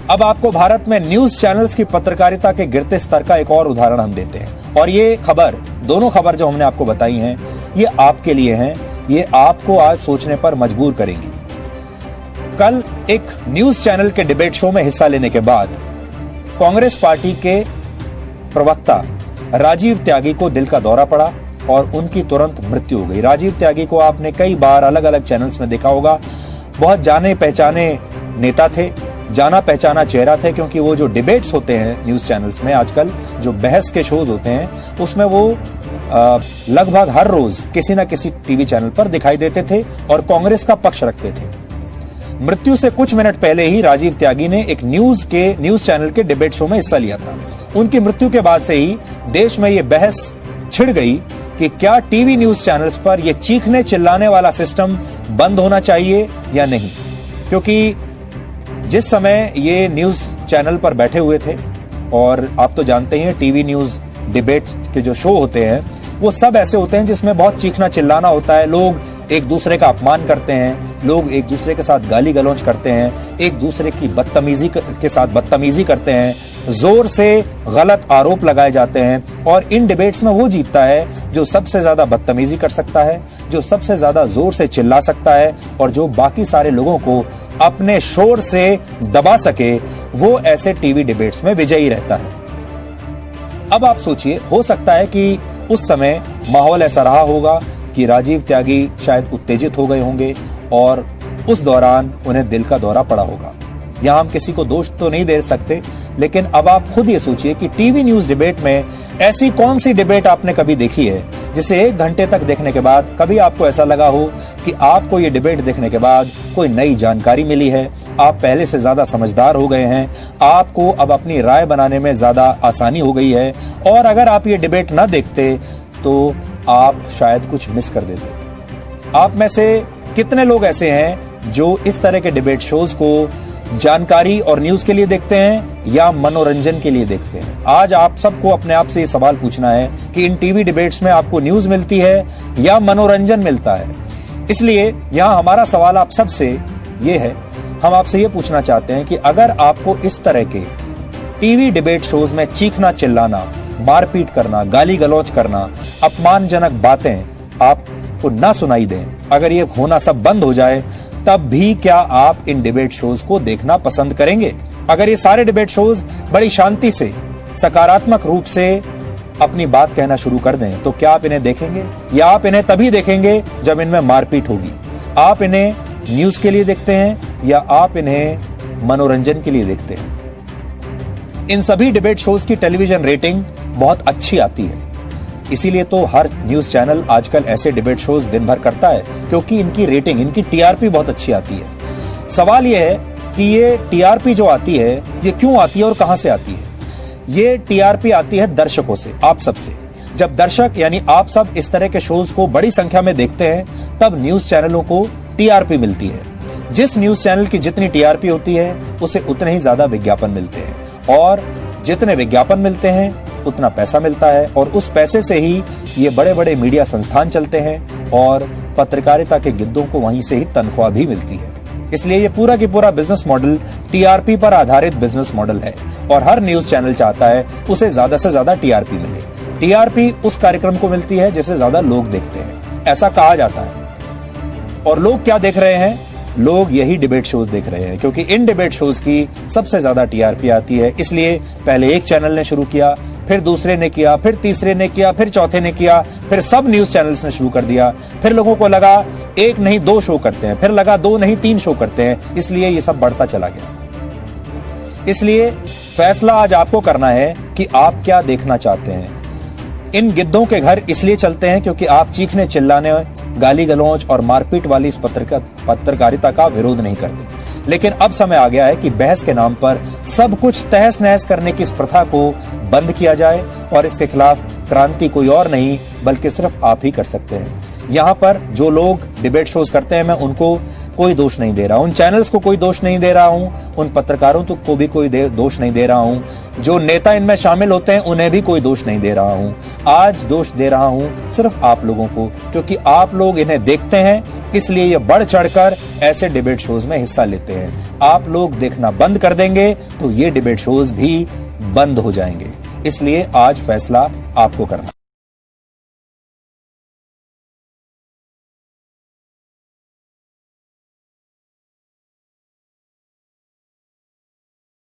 अब आपको भारत में न्यूज चैनल्स की पत्रकारिता के गिरते स्तर का एक और उदाहरण हम देते हैं, और ये दोनों खबर जो हमने आपको बताई हैं, ये आपके लिए हैं, ये आपको आज सोचने पर मजबूर करेंगी। कल एक न्यूज चैनल के डिबेट शो में हिस्सा लेने के बाद कांग्रेस पार्टी के प्रवक्ता राजीव त्यागी को दिल का दौरा पड़ा और उनकी तुरंत मृत्यु हो गई। राजीव त्यागी को आपने कई बार अलग अलग चैनल्स में देखा होगा। बहुत जाने पहचाने नेता थे, जाना पहचाना चेहरा थे, क्योंकि वो जो डिबेट्स होते हैं न्यूज चैनल्स में आजकल, जो बहस के शोज होते हैं, उसमें वो लगभग हर रोज किसी न किसी टीवी चैनल पर दिखाई देते थे और कांग्रेस का पक्ष रखते थे। मृत्यु से कुछ मिनट पहले ही राजीव त्यागी ने एक न्यूज चैनल के डिबेट शो में हिस्सा लिया था। उनकी मृत्यु के बाद से ही देश में यह बहस छिड़ गई कि क्या टीवी न्यूज चैनल्स पर यह चीखने चिल्लाने वाला सिस्टम बंद होना चाहिए या नहीं, क्योंकि जिस समय ये न्यूज चैनल पर बैठे हुए थे, और आप तो जानते हैं टीवी न्यूज डिबेट के जो शो होते हैं वो सब ऐसे होते हैं जिसमें बहुत चीखना चिल्लाना होता है, लोग एक दूसरे का अपमान करते हैं, लोग एक दूसरे के साथ गाली गलौज करते हैं, एक दूसरे की बदतमीजी करते हैं, जोर से गलत आरोप लगाए जाते हैं, और इन डिबेट्स में वो जीतता है जो सबसे ज्यादा बदतमीजी कर सकता है, जो सबसे ज्यादा जोर से चिल्ला सकता है, और जो बाकी सारे लोगों को अपने शोर से दबा सके, वो ऐसे टीवी डिबेट्स में विजयी रहता है। अब आप सोचिए, हो सकता है कि उस समय माहौल ऐसा रहा होगा कि राजीव त्यागी शायद उत्तेजित हो गए होंगे और उस दौरान उन्हें दिल का दौरा पड़ा होगा। यहां हम किसी को दोष तो नहीं दे सकते, लेकिन अब आप खुद ये सोचिए कि टीवी न्यूज डिबेट में ऐसी कौन सी डिबेट आपने कभी देखी है जिसे 1 घंटे तक देखने के बाद कभी आपको ऐसा लगा हो कि आपको ये डिबेट देखने के बाद कोई नई जानकारी मिली है, आप पहले से ज्यादा समझदार हो गए हैं, आपको अब अपनी राय बनाने में ज्यादा आसानी हो गई है, और अगर आप ये डिबेट ना देखते तो आप शायद कुछ मिस कर देते। आप में से कितने लोग ऐसे हैं जो इस तरह के डिबेट शोज को जानकारी और न्यूज के लिए देखते हैं या मनोरंजन के लिए देखते हैं? आज आप सबको अपने आप से ये सवाल पूछना है कि इन टीवी डिबेट्स में आपको न्यूज मिलती है या मनोरंजन मिलता है। इसलिए यहां हमारा सवाल आप सबसे ये है, हम आपसे ये पूछना चाहते हैं कि अगर आपको इस तरह के टीवी डिबेट शोज में चीखना चिल्लाना, मारपीट करना, गाली गलौज करना, अपमानजनक बातें आपको ना सुनाई दें, अगर ये होना सब बंद हो जाए, तब भी क्या आप इन डिबेट शोज को देखना पसंद करेंगे? अगर ये सारे डिबेट शोज बड़ी शांति से, सकारात्मक रूप से अपनी बात कहना शुरू कर दें, तो क्या आप इन्हें देखेंगे? या आप इन्हें तभी देखेंगे जब इनमें मारपीट होगी? आप इन्हें न्यूज के लिए देखते हैं या आप इन्हें मनोरंजन के लिए देखते हैं? इन सभी डिबेट शोज की टेलीविजन रेटिंग बहुत अच्छी आती है, इसीलिए तो हर न्यूज चैनल आजकल ऐसे डिबेट शोज दिन भर करता है, क्योंकि इनकी रेटिंग, इनकी टीआरपी बहुत अच्छी आती है। सवाल यह है कि ये टीआरपी जो आती है, ये क्यों आती है और कहां से आती है? ये टीआरपी आती है दर्शकों से, आप सबसे। जब दर्शक यानी आप सब इस तरह के शोज को बड़ी संख्या में देखते हैं, तब न्यूज चैनलों को टीआरपी मिलती है। जिस न्यूज चैनल की जितनी टीआरपी होती है, उसे उतने ही ज्यादा विज्ञापन मिलते हैं, और जितने विज्ञापन मिलते हैं उतना पैसा मिलता है, और उस पैसे से ही ये बड़े बड़े मीडिया संस्थान चलते हैं, और पत्रकारिता के गिद्धों को वहीं से ही तनख्वाह भी मिलती है। इसलिए ये पूरा की पूरा बिजनेस मॉडल टीआरपी पर आधारित बिजनेस मॉडल है, और हर न्यूज चैनल चाहता है उसे ज्यादा से ज्यादा टीआरपी मिले। टीआरपी उस कार्यक्रम को मिलती है जिसे ज्यादा लोग देखते हैं, ऐसा कहा जाता है। और लोग क्या देख रहे हैं? लोग यही डिबेट शोज देख रहे हैं, क्योंकि इन डिबेट शोज की सबसे ज्यादा टीआरपी आती है। इसलिए पहले एक चैनल ने शुरू किया, फिर दूसरे ने किया, फिर तीसरे ने किया, फिर चौथे ने किया, फिर सब न्यूज चैनल्स ने शुरू कर दिया। फिर लोगों को लगा 1 नहीं 2 शो करते हैं, फिर लगा 2 नहीं 3 शो करते हैं, इसलिए ये सब बढ़ता चला गया। इसलिए फैसला आज आपको करना है कि आप क्या देखना चाहते हैं। इन गिद्धों के घर इसलिए चलते हैं क्योंकि आप चीखने चिल्लाने, गाली गलौज और मारपीट वाली इस पत्रकारिता का विरोध नहीं करते। लेकिन अब समय आ गया है कि बहस के नाम पर सब कुछ तहस नहस करने की इस प्रथा को बंद किया जाए, और इसके खिलाफ क्रांति कोई और नहीं बल्कि सिर्फ आप ही कर सकते हैं। यहाँ पर जो लोग डिबेट शोज करते हैं, मैं उनको कोई दोष नहीं दे रहा, उन चैनल्स को कोई दोष नहीं दे रहा हूं, उन पत्रकारों को भी कोई दोष नहीं दे रहा हूं, जो नेता इनमें शामिल होते हैं उन्हें भी कोई दोष नहीं दे रहा हूं। आज दोष दे रहा हूं सिर्फ आप लोगों को, क्योंकि आप लोग इन्हें देखते हैं, इसलिए ये बढ़ चढ़कर ऐसे डिबेट शोज में हिस्सा लेते हैं। आप लोग देखना बंद कर देंगे तो ये डिबेट शोज भी बंद हो जाएंगे। इसलिए आज फैसला आपको करना।